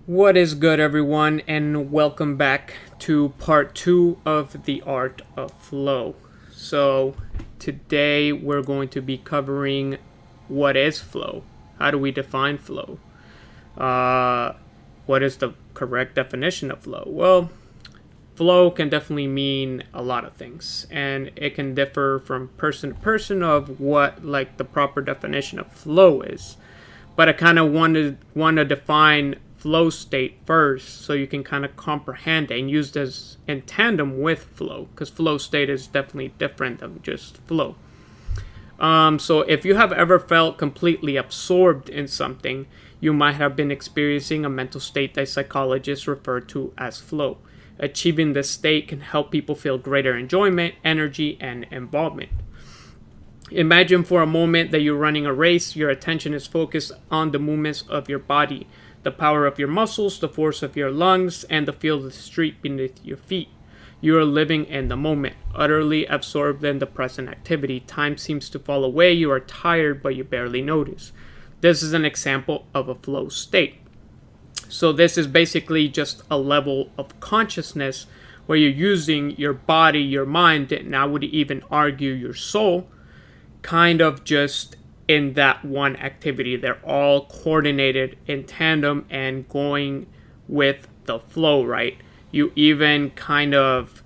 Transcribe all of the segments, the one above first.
What is good, everyone, and welcome back to part two of the art of flow. So, today we're going to be covering what is flow. How do we define flow? Uh, what is the correct definition of flow? Well, flow can definitely mean a lot of things, and it can differ from person to person of what like the proper definition of flow is. But I kind of want to define flow state first, so you can kind of comprehend and use this in tandem with flow, because flow state is definitely different than just flow. So if you have ever felt completely absorbed in something, you might have been experiencing a mental state that psychologists refer to as flow. Achieving this state can help people feel greater enjoyment, energy, and involvement. Imagine for a moment that you're running a race. Your attention is focused on the movements of your body, the power of your muscles, the force of your lungs, and the feel of the street beneath your feet. You are living in the moment, utterly absorbed in the present activity. Time seems to fall away. You are tired, but you barely notice. This is an example of a flow state. So, this is basically just a level of consciousness where you're using your body, your mind, and I would even argue your soul, kind of just in that one activity. They're all coordinated in tandem and going with the flow, right? You even kind of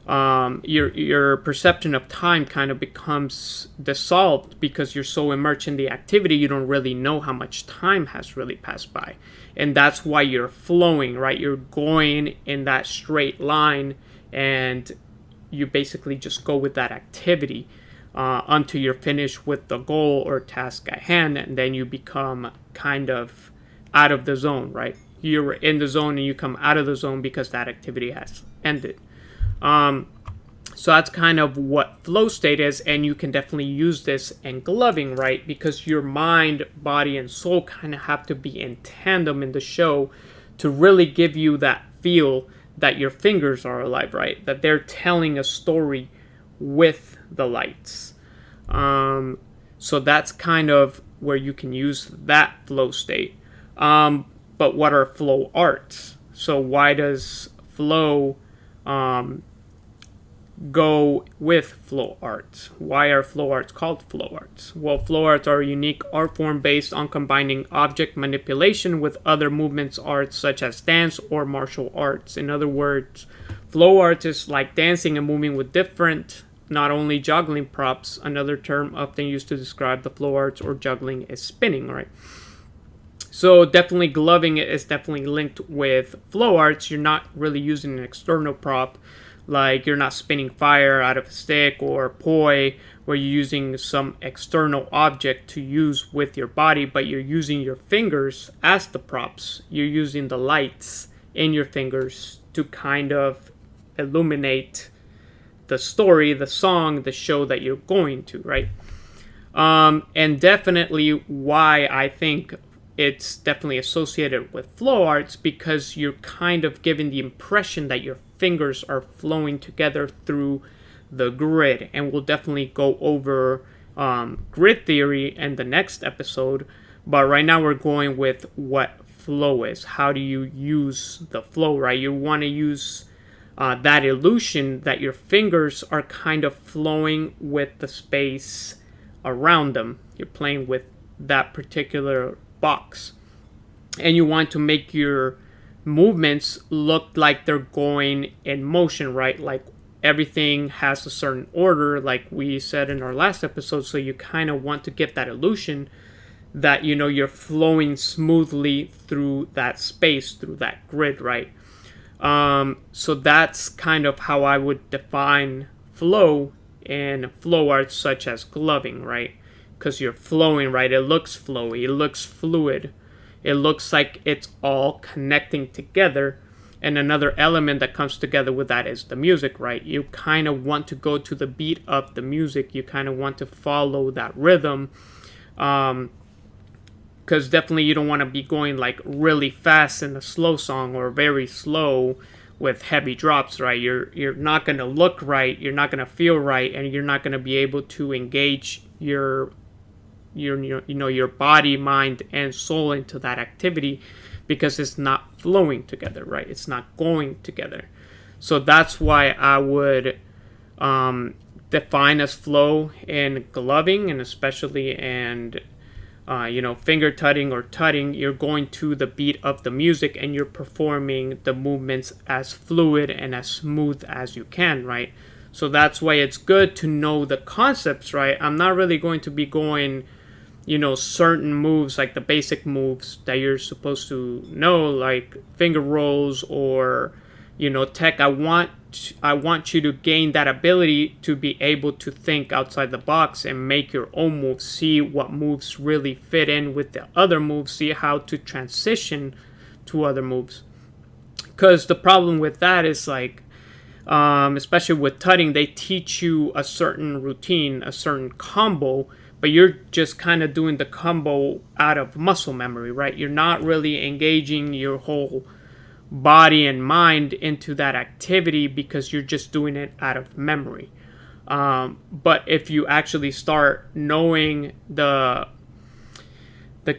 your perception of time kind of becomes dissolved because you're so immersed in the activity. You don't really know how much time has really passed by, and that's why you're flowing, right? You're going in that straight line, and you basically just go with that activity until you're finished with the goal or task at hand, and then you become kind of out of the zone, right? You're in the zone and you come out of the zone because that activity has ended. So that's kind of what flow state is, and you can definitely use this in gloving, right? Because your mind, body, and soul kind of have to be in tandem in the show to really give you that feel that your fingers are alive, right? That they're telling a story with the lights. So that's kind of where you can use that flow state. But what are flow arts? So why does flow go with flow arts? Why are flow arts called flow arts? Well, flow arts are a unique art form based on combining object manipulation with other movements arts such as dance or martial arts. In other words, flow arts is like dancing and moving with different, not only juggling props. Another term often used to describe the flow arts or juggling is spinning, right? So definitely gloving is definitely linked with flow arts. You're not really using an external prop, like you're not spinning fire out of a stick or poi, where you're using some external object to use with your body, but you're using your fingers as the props. You're using the lights in your fingers to kind of illuminate the story, the song, the show that you're going to, right? And definitely why I think it's definitely associated with flow arts, because you're kind of giving the impression that your fingers are flowing together through the grid. And we'll definitely go over grid theory in the next episode. But right now we're going with what flow is. How do you use the flow, right? You want to use that illusion that your fingers are kind of flowing with the space around them. You're playing with that particular box, and you want to make your movements look like they're going in motion, right? Like everything has a certain order, like we said in our last episode. So you kind of want to get that illusion that you're flowing smoothly through that space, through that grid, right? So that's kind of how I would define flow in flow arts such as gloving, right? Because you're flowing, right? It looks flowy, it looks fluid, it looks like it's all connecting together. And another element that comes together with that is the music, right? You kind of want to go to the beat of the music, you kind of want to follow that rhythm. Because definitely you don't want to be going like really fast in a slow song or very slow with heavy drops, right? You're not going to look right, you're not going to feel right, and you're not going to be able to engage your body, mind, and soul into that activity, because it's not flowing together, right? It's not going together. So that's why I would define as flow in gloving, and especially in finger tutting or tutting. You're going to the beat of the music and you're performing the movements as fluid and as smooth as you can, right? So that's why it's good to know the concepts, right? I'm not really going to be going, certain moves, like the basic moves that you're supposed to know, like finger rolls or, tech. I want you to gain that ability to be able to think outside the box and make your own moves, see what moves really fit in with the other moves, see how to transition to other moves. Because the problem with that is like, especially with tutting, they teach you a certain routine, a certain combo, but you're just kind of doing the combo out of muscle memory, right? You're not really engaging your whole body and mind into that activity because you're just doing it out of memory. But if you actually start knowing the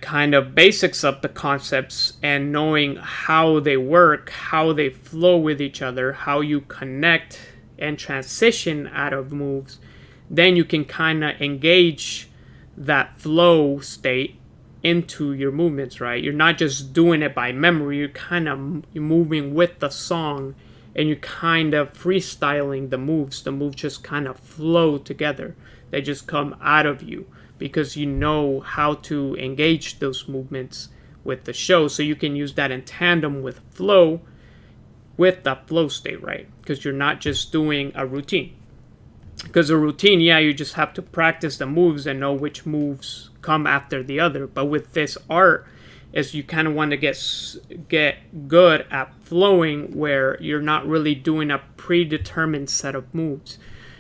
kind of basics of the concepts and knowing how they work, how they flow with each other, how you connect and transition out of moves, then you can kind of engage that flow state into your movements, right? You're not just doing it by memory, you're moving with the song and you're kind of freestyling the moves. The moves just kind of flow together. They just come out of you because you know how to engage those movements with the show. So you can use that in tandem with flow, with the flow state, right? Because you're not just doing a routine. Because a routine, you just have to practice the moves and know which moves come after the other. But with this art, is you kind of want to get good at flowing, where you're not really doing a predetermined set of moves.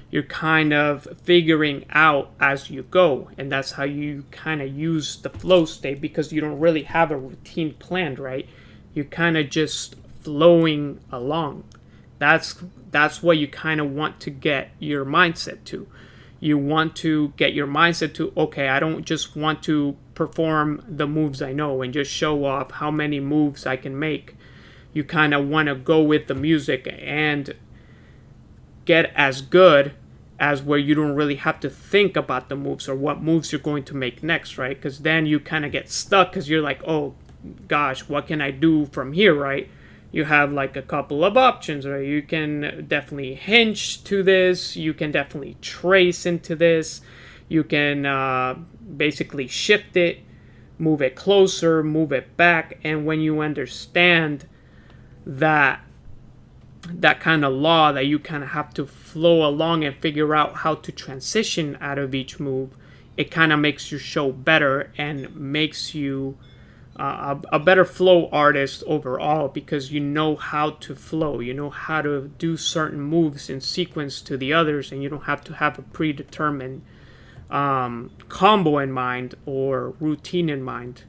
You're kind of figuring out as you go, and that's how you kind of use the flow state, because you don't really have a routine planned, right? You're kind of just flowing along. That's what you kind of want to get your mindset to. You want to get your mindset to, okay, I don't just want to perform the moves I know and just show off how many moves I can make. You kind of want to go with the music and get as good as where you don't really have to think about the moves or what moves you're going to make next, right? Because then you kind of get stuck because you're like, oh gosh, what can I do from here, right? You have like a couple of options, right? You can definitely hinge to this. You can definitely trace into this. You can basically shift it, move it closer, move it back. And when you understand that kind of law that you kind of have to flow along and figure out how to transition out of each move, it kind of makes your show better and makes you a better flow artist overall, because you know how to flow, you know how to do certain moves in sequence to the others, and you don't have to have a predetermined combo in mind or routine in mind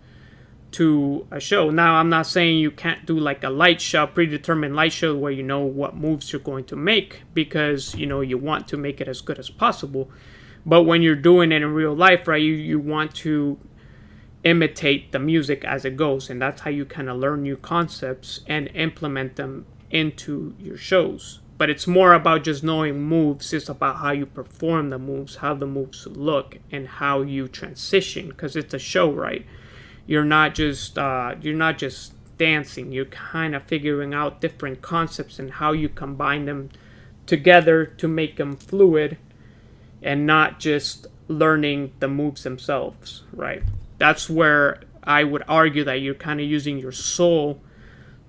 to a show. Now, I'm not saying you can't do like a light show, predetermined light show where you know what moves you're going to make, because you want to make it as good as possible. But when you're doing it in real life, right, you want to imitate the music as it goes, and that's how you kind of learn new concepts and implement them into your shows. But it's more about just knowing moves. It's about how you perform the moves, how the moves look, and how you transition, because it's a show, right? You're not just dancing. You're kind of figuring out different concepts and how you combine them together to make them fluid, and not just learning the moves themselves, right? That's where I would argue that you're kind of using your soul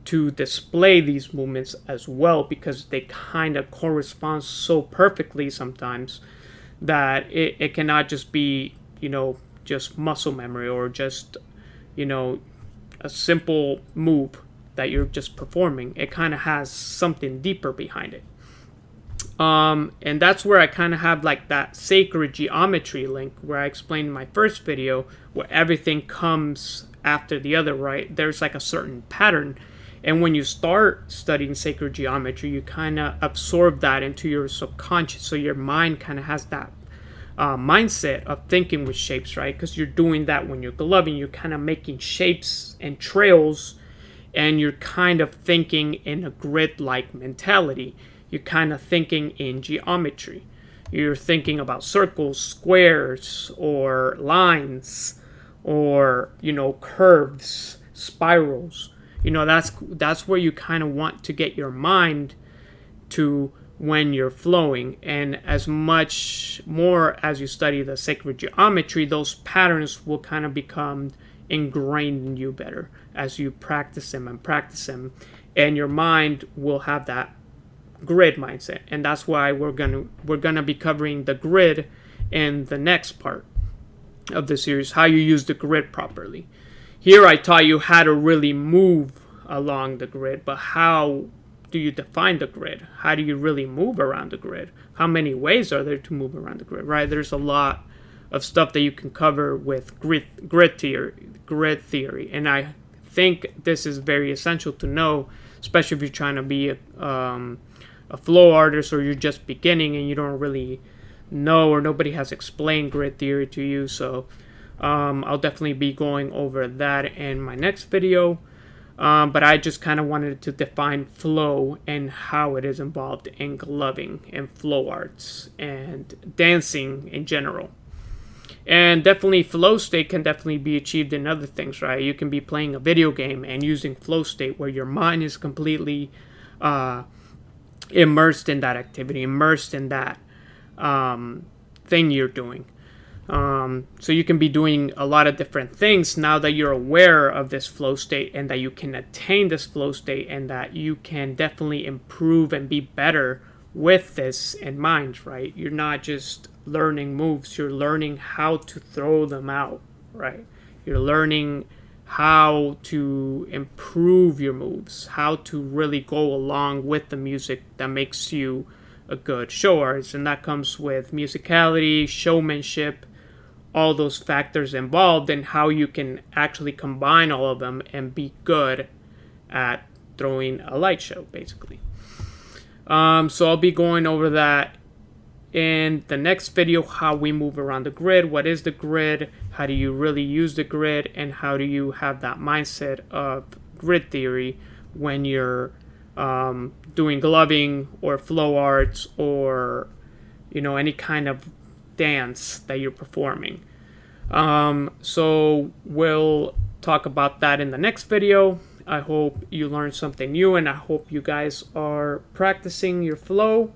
to display these movements as well, because they kind of correspond so perfectly sometimes that it cannot just be, just muscle memory or just, a simple move that you're just performing. It kind of has something deeper behind it. And that's where I kind of have like that sacred geometry link where I explained in my first video, where everything comes after the other, right? There's like a certain pattern. And when you start studying sacred geometry, you kind of absorb that into your subconscious. So your mind kind of has that mindset of thinking with shapes, right? Because you're doing that when you're gloving. You're kind of making shapes and trails and you're kind of thinking in a grid-like mentality. You're kind of thinking in geometry. You're thinking about circles, squares, or lines, or curves, spirals. That's where you kind of want to get your mind to when you're flowing. And as much more as you study the sacred geometry, those patterns will kind of become ingrained in you better as you practice them, and your mind will have that grid mindset. And that's why we're gonna be covering the grid in the next part of the series, how you use the grid properly. Here I taught you how to really move along the grid, but how do you define the grid? How do you really move around the grid? How many ways are there to move around the grid, right? There's a lot of stuff that you can cover with grid theory, and I think this is very essential to know, especially if you're trying to be a flow artist, or you're just beginning and you don't really know, or nobody has explained grid theory to you. So I'll definitely be going over that in my next video. But I just kind of wanted to define flow and how it is involved in gloving and flow arts and dancing in general. And definitely flow state can definitely be achieved in other things, right? You can be playing a video game and using flow state where your mind is completely immersed in that activity, immersed in that thing you're doing. So you can be doing a lot of different things now that you're aware of this flow state, and that you can attain this flow state, and that you can definitely improve and be better with this in mind, right? You're not just learning moves, you're learning how to throw them out, right? You're learning how to improve your moves, how to really go along with the music that makes you a good show artist. And that comes with musicality, showmanship, all those factors involved, and how you can actually combine all of them and be good at throwing a light show, basically. So I'll be going over that in the next video, how we move around the grid, what is the grid, how do you really use the grid, and how do you have that mindset of grid theory when you're doing gloving or flow arts, or any kind of dance that you're performing. So we'll talk about that in the next video. I hope you learned something new, and I hope you guys are practicing your flow.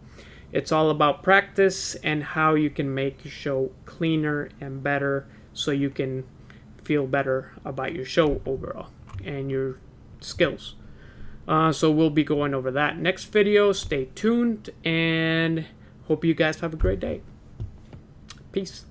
It's all about practice and how you can make your show cleaner and better, so you can feel better about your show overall and your skills. So we'll be going over that next video. Stay tuned, and hope you guys have a great day. Peace.